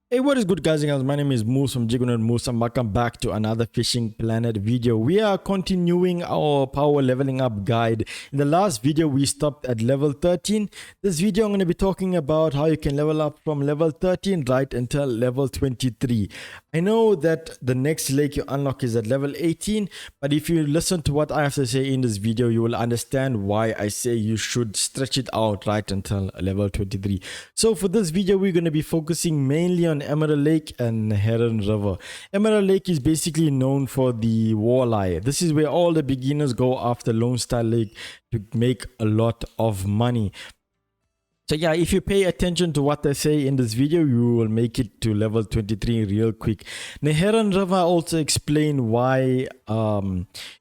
Hey, what is good, guys and girls? My name is Moose from Jiggonet Moose, and welcome back to another Fishing Planet video. We are continuing our power leveling up guide. In the last video, we stopped at level 13. This video, I'm going to be talking about how you can level up from level 13 right until level 23. I know that the next lake you unlock is at level 18, but if you listen to what I have to say in this video, you will understand why I say you should stretch it out right until level 23. So for this video, we're going to be focusing mainly on Emerald Lake and NeherrinRiver. Emerald Lake is basically known for the walleye. This is where all the beginners go after Lone Star Lake to make a lot of money. So yeah, if you pay attention to what I say in this video, you will make it to level 23 real quick. NeherrinRiver also explain why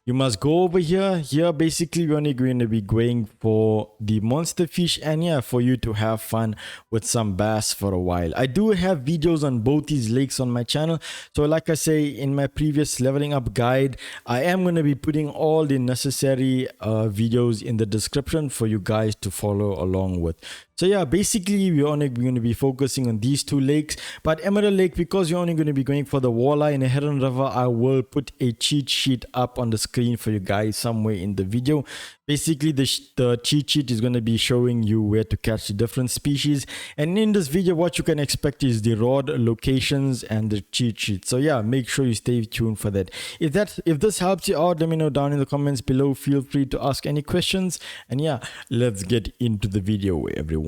you must go over here. Here basically we're only going to be going for the monster fish, and yeah, for you to have fun with some bass for a while. I do have videos on both these lakes on my channel, so like I say in my previous leveling up guide, I am going to be putting all the necessary videos in the description for you guys to follow along with. So yeah, basically we're only going to be focusing on these two lakes, but Emerald Lake, because you're only going to be going for the walleye and NeherrinRiver, I will put a cheat sheet up on the screen for you guys somewhere in the video. Basically the cheat sheet is going to be showing you where to catch the different species, and in this video what you can expect is the rod locations and the cheat sheet. So yeah, make sure you stay tuned for that. If this helps you out, let me know down in the comments below. Feel free to ask any questions, and yeah, let's get into the video, everyone.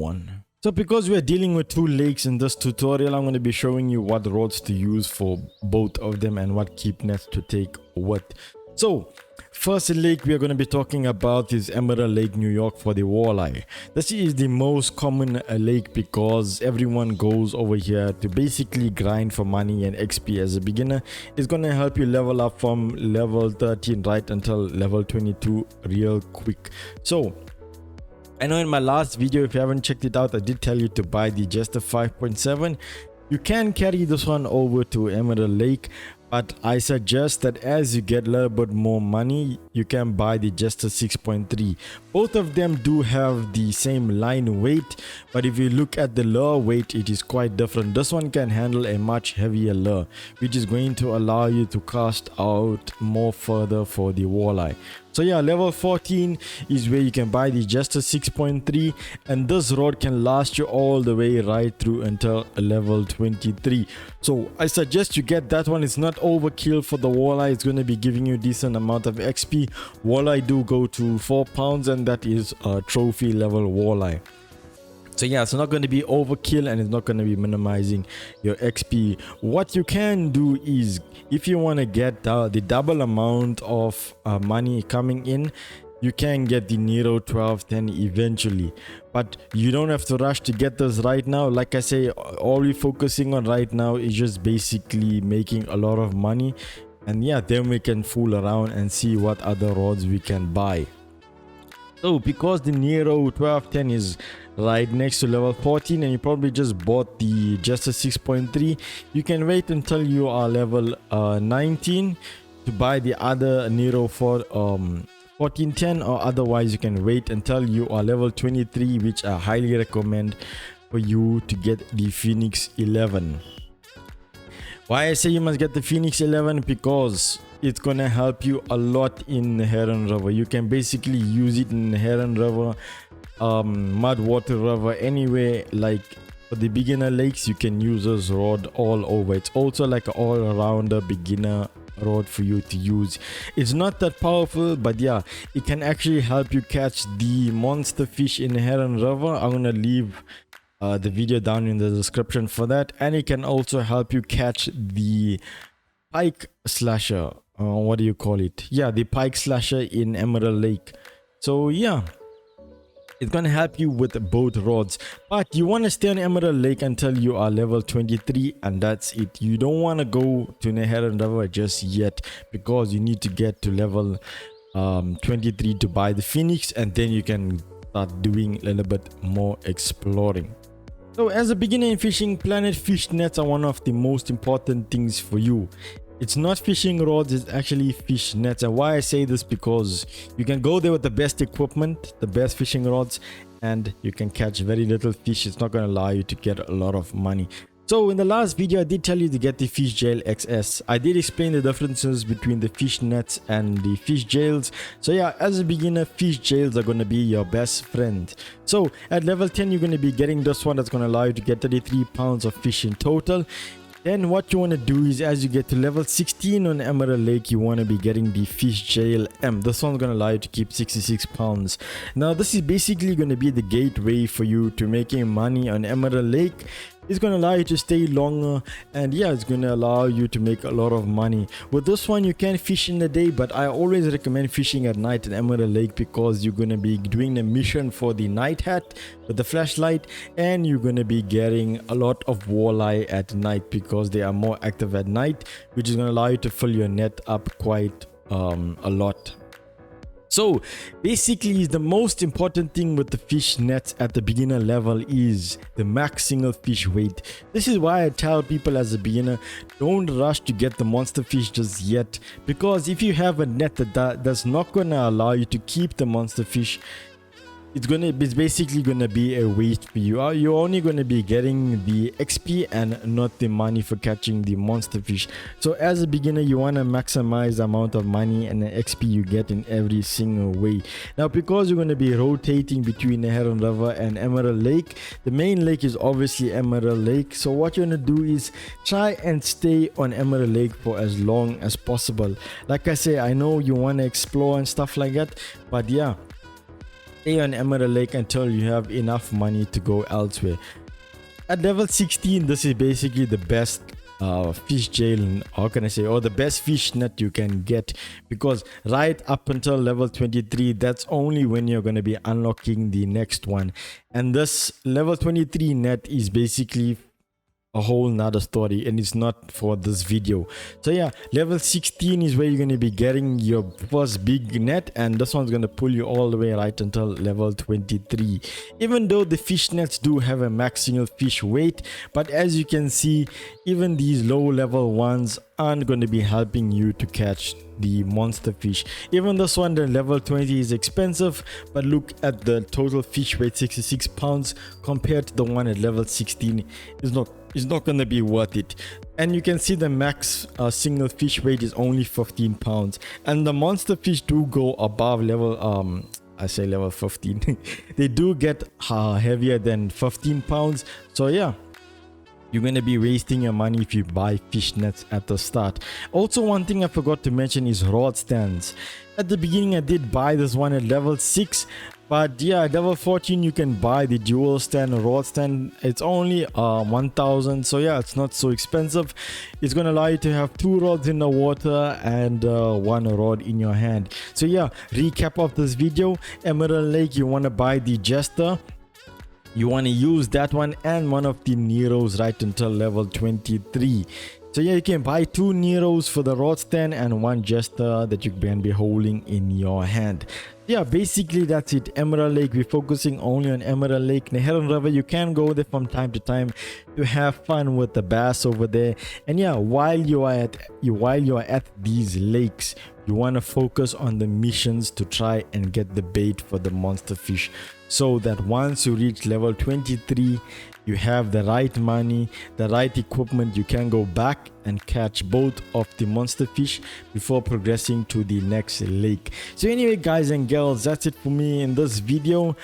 So because we're dealing with two lakes in this tutorial, I'm going to be showing you what rods to use for both of them and what keep nets to take what. So first lake we are going to be talking about is Emerald Lake, New York, for the walleye. This is the most common lake because everyone goes over here to basically grind for money and XP as a beginner. It's going to help you level up from level 13 right until level 22 real quick. So I know in my last video, if you haven't checked it out, I did tell you to buy the Jester 5.7. You can carry this one over to Emerald Lake, but I suggest that as you get a little bit more money, you can buy the Jester 6.3. Both of them do have the same line weight, but if you look at the lure weight, it is quite different. This one can handle a much heavier lure, which is going to allow you to cast out more further for the walleye. So yeah, level 14 is where you can buy the Jester 6.3, and this rod can last you all the way right through until level 23. So I suggest you get that one. It's not overkill for the walleye. It's going to be giving you a decent amount of XP. Walleye do go to 4 pounds, and that is a trophy level walleye. So yeah, it's not going to be overkill, and it's not going to be minimizing your XP. What you can do is, if you want to get the double amount of money coming in, you can get the Nero 1210 eventually, but you don't have to rush to get this right now. Like I say, all we're focusing on right now is just basically making a lot of money, and yeah, then we can fool around and see what other rods we can buy. So because the Nero 1210 is right next to level 14 and you probably just bought the Jester 6.3, you can wait until you are level 19 to buy the other Nero for 1410, or otherwise you can wait until you are level 23, which I highly recommend for you to get the Phoenix 11. Why I say you must get the Phoenix 11? Because it's gonna help you a lot in NeherrinRiver. You can basically use it in NeherrinRiver, Mudwater River, anywhere. Like for the beginner lakes, you can use this rod all over. It's also like an all-rounder beginner rod for you to use. It's not that powerful, but yeah, it can actually help you catch the monster fish in NeherrinRiver. I'm gonna leave the video down in the description for that, and it can also help you catch the Pike Slasher. What do you call it? Yeah, the Pike Slasher in Emerald Lake. So yeah, it's gonna help you with both rods, but you want to stay on Emerald Lake until you are level 23, and that's it. You don't want to go to NeherrinRiver just yet, because you need to get to level 23 to buy the Phoenix, and then you can start doing a little bit more exploring. So as a beginner in Fishing Planet, fish nets are one of the most important things for you. It's not fishing rods, it's actually fish nets. And why I say this, because you can go there with the best equipment, the best fishing rods, and you can catch very little fish. It's not going to allow you to get a lot of money. So in the last video, I did tell you to get the fish jail XS. I did explain the differences between the fish nets and the fish jails. So yeah, as a beginner, fish jails are going to be your best friend. So at level 10, you're going to be getting this one that's going to allow you to get 33 pounds of fish in total. Then what you want to do is, as you get to level 16 on Emerald Lake, you want to be getting the Fish Jail M. This one's going to allow you to keep 66 pounds. Now this is basically going to be the gateway for you to making money on Emerald Lake. It's going to allow you to stay longer, and yeah, it's going to allow you to make a lot of money. With this one, you can fish in the day, but I always recommend fishing at night in Emerald Lake because you're going to be doing the mission for the night hat with the flashlight, and you're going to be getting a lot of walleye at night because they are more active at night, which is going to allow you to fill your net up quite a lot. So basically, the most important thing with the fish nets at the beginner level is the max single fish weight. This is why I tell people as a beginner, don't rush to get the monster fish just yet, because if you have a net that's not going to allow you to keep the monster fish, it's basically gonna be a waste for you. You're only gonna be getting the XP and not the money for catching the monster fish. So as a beginner, you want to maximize the amount of money and the XP you get in every single way. Now because you're going to be rotating between NeherrinRiver and Emerald Lake, the main lake is obviously Emerald Lake. So what you're going to do is try and stay on Emerald Lake for as long as possible. Like I say, I know you want to explore and stuff like that, but yeah, stay on Emerald Lake until you have enough money to go elsewhere. At level 16, this is basically the best fish jail, how can I say, or the best fish net you can get, because right up until level 23, that's only when you're going to be unlocking the next one. And this level 23 net is basically a whole nother story, and it's not for this video. So yeah, level 16 is where you're going to be getting your first big net, and this one's going to pull you all the way right until level 23. Even though the fish nets do have a max single fish weight, but as you can see, even these low level ones aren't going to be helping you to catch the monster fish. Even this one, the level 20, is expensive, but look at the total fish weight, 66 pounds, compared to the one at level 16 is not going to be worth it. And you can see the max single fish weight is only 15 pounds, and the monster fish do go above level I say level 15. They do get heavier than 15 pounds. So yeah, you're going to be wasting your money if you buy fish nets at the start. Also, one thing I forgot to mention is rod stands. At the beginning, I did buy this one at level 6, but yeah, at level 14 you can buy the dual stand rod stand. It's only 1000, so yeah, it's not so expensive. It's going to allow you to have 2 rods in the water and 1 rod in your hand. So yeah, recap of this video: Emerald Lake, you want to buy the Jester. You want to use that one and one of the Neros right until level 23. So yeah, you can buy 2 Neros for the rod stand and 1 Jester that you can be holding in your hand. Yeah, basically that's it. Emerald Lake, we're focusing only on Emerald Lake. NeherrinRiver, you can go there from time to time to have fun with the bass over there. And yeah, while you are at these lakes, you want to focus on the missions to try and get the bait for the monster fish, so that once you reach level 23, you have the right money, the right equipment, you can go back and catch both of the monster fish before progressing to the next lake. So anyway, guys and girls, that's it for me in this video.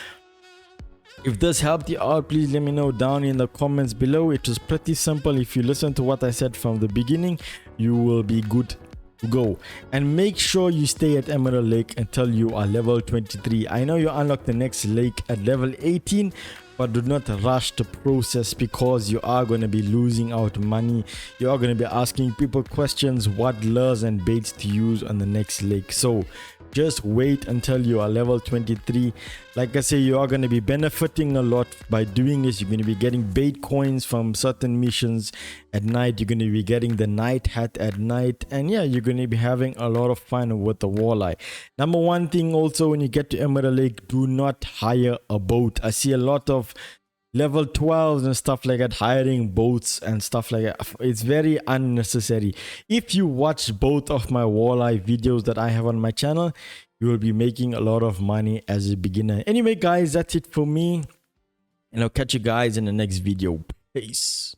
If this helped you out, please let me know down in the comments below. It was pretty simple. If you listen to what I said from the beginning, you will be good to go. And make sure you stay at Emerald Lake until you are level 23. I know you unlock the next lake at level 18, but do not rush the process, because you are going to be losing out money. You are going to be asking people questions, what lures and baits to use on the next lake. So just wait until you are level 23. Like I say, you are going to be benefiting a lot by doing this. You're going to be getting bait coins from certain missions at night. You're going to be getting the night hat at night, and yeah, you're going to be having a lot of fun with the walleye. Number one thing also, when you get to Emerald Lake, do not hire a boat. I see a lot of level 12s and stuff like that hiring boats and stuff like that. It's very unnecessary. If you watch both of my walleye videos that I have on my channel, you will be making a lot of money as a beginner. Anyway, guys, that's it for me, and I'll catch you guys in the next video. Peace.